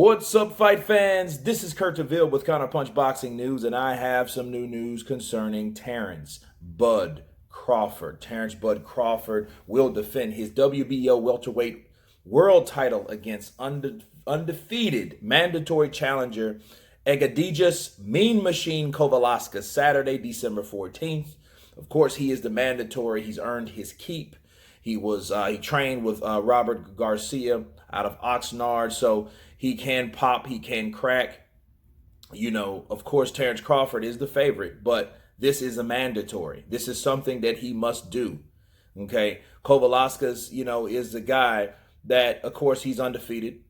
What's up, fight fans? This is Kurt DeVille with Counterpunch Boxing News, and I have some new news concerning Terence Bud Crawford. Terence Bud Crawford will defend his WBO welterweight world title against undefeated mandatory challenger Egidijus "Mean Machine" Kavaliauskas Saturday, December 14th. Of course, he is the mandatory. He's earned his keep. He trained with Robert Garcia out of Oxnard, so he can pop, he can crack. You know, of course, Terrence Crawford is the favorite, but this is a mandatory. This is something that he must do. Okay, Kavaliauskas, is the guy that, of course, he's undefeated.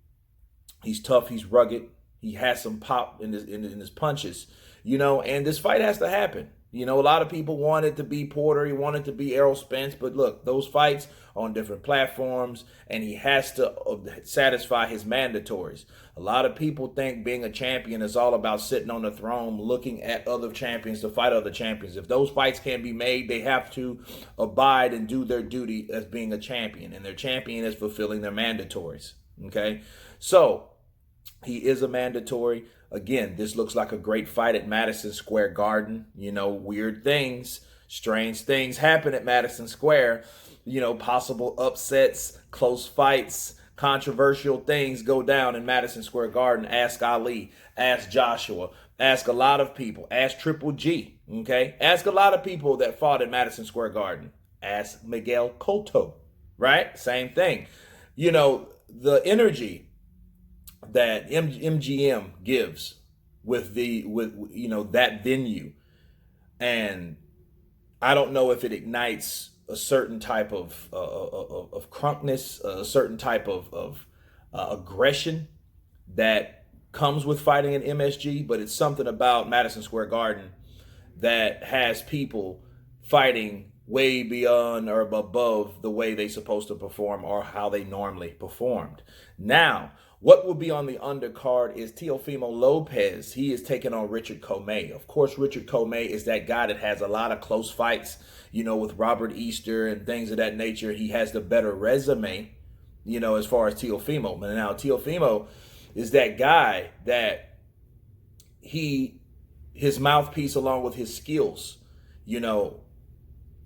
He's tough. He's rugged. He has some pop in his punches. And this fight has to happen. A lot of people want it to be Porter. He wanted to be Errol Spence. But look, those fights are on different platforms, and he has to satisfy his mandatories. A lot of people think being a champion is all about sitting on the throne, looking at other champions to fight other champions. If those fights can't be made, they have to abide and do their duty as being a champion. And their champion is fulfilling their mandatories. Okay? So, he is a mandatory. Again, this looks like a great fight at Madison Square Garden. Weird things, strange things happen at Madison Square. Possible upsets, close fights, controversial things go down in Madison Square Garden. Ask Ali, ask Joshua, ask a lot of people, ask Triple G, okay? Ask a lot of people that fought at Madison Square Garden. Ask Miguel Cotto, right? Same thing. The energy that MGM gives with that venue, and I don't know if it ignites a certain type of crunkness, a certain type of aggression that comes with fighting in MSG, but it's something about Madison Square Garden that has people fighting way beyond or above the way they're supposed to perform or how they normally performed. Now, what will be on the undercard is Teofimo Lopez. He is taking on Richard Commey. Of course, Richard Commey is that guy that has a lot of close fights, with Robert Easter and things of that nature. He has the better resume, as far as Teofimo. But now Teofimo is that guy that his mouthpiece along with his skills,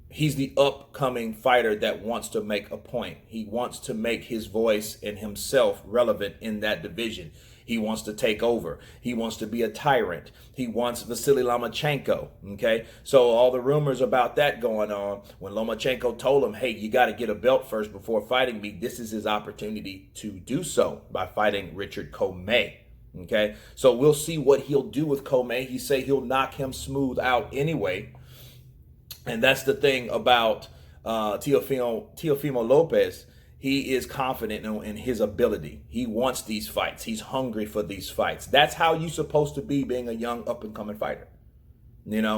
he's the upcoming fighter that wants to make a point. He wants to make his voice and himself relevant in that division. He wants to take over. He wants to be a tyrant. He wants Vasily Lomachenko, okay? So all the rumors about that going on, when Lomachenko told him, hey, you got to get a belt first before fighting me, this is his opportunity to do so by fighting Richard Commey, okay? So we'll see what he'll do with Commey. He say he'll knock him smooth out anyway. And that's the thing about Teofimo Lopez. He is confident in his ability. He wants these fights. He's hungry for these fights. That's how you're supposed to be being a young up-and-coming fighter.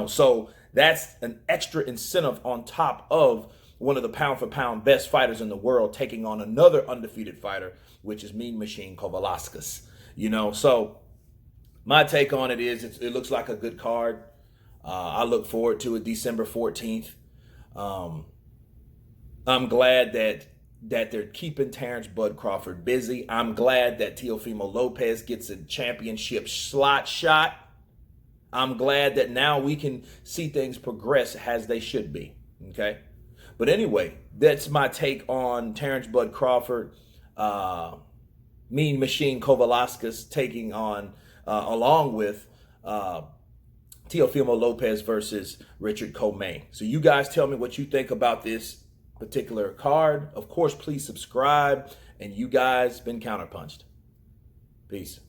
So that's an extra incentive on top of one of the pound-for-pound best fighters in the world taking on another undefeated fighter, which is Mean Machine Kavaliauskas. So my take on it is it looks like a good card. I look forward to it December 14th. I'm glad that they're keeping Terence Bud Crawford busy. I'm glad that Teofimo Lopez gets a championship slot shot. I'm glad that now we can see things progress as they should be. Okay? But anyway, that's my take on Terence Bud Crawford. Mean Machine Kavaliauskas taking on, along with Teofimo Lopez versus Richard Commey. So you guys tell me what you think about this particular card. Of course, please subscribe. And you guys been counterpunched. Peace.